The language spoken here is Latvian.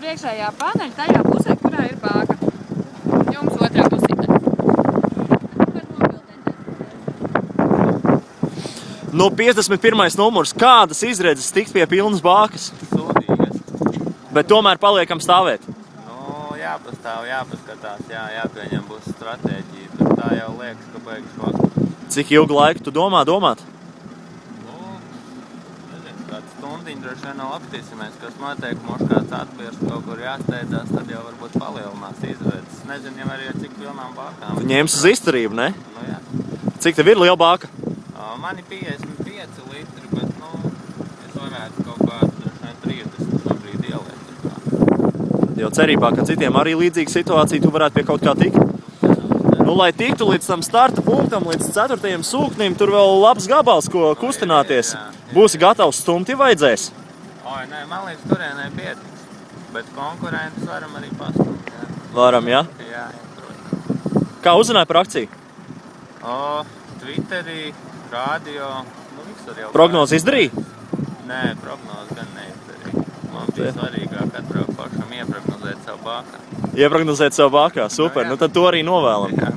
priekšējā paneļa tajā pusē, kurā ir bāka. Jums otrā pusītē. Nu, 51. numurs. Kādas izredzes tikt pie pilnas bākas? Sūdīgas. Bet tomēr paliekam stāvēt. Nu, jāpastāv, jāpaskatās, jāpieņem būs stratēģija. Tur tā jau liekas, ka beigas vakar. Cik ilgu laiku tu domāt? Nu, nezinu, kāds stundiņu droši vien vēl apstīsimies, kas notiek, mums kāds atbiež, kaut kur jāsteidzās, tad jau varbūt palielinās izredzes. Nezinu, jau arī ar cik pilnām bākām. Tu ņems uz izturību, ne? Nu, jā. Cik tev ir liela bāka? Mani 55 litri, bet, nu, es varētu kaut kādu droši vien 30 šobrīd ieliet. Jo cerībā, ka citiem arī līdzīga situācija, tu varētu pie kaut kā tikt. Nu, lai tiktu līdz tam starta punktam, līdz 4. sūknim, tur vēl labs gabals, ko kustināties. Būsi gatavs stumt, ja vajadzēs? Oi, nē, man liekas, turienai pietiks. Bet konkurentus varam arī pastumt, jā. Varam, jā? Jā, protams. Kā uzzināji par akciju? Twitterī, radio, nu, visur jau. Prognozi izdarīji? Nē, prognozi gan neizdarīju. Man bija svarīgāk atbraukt pašam ieprognozēt savu bākā. Ieprognozēt savu bākā, super. Nu tad to arī novēlam. Jā.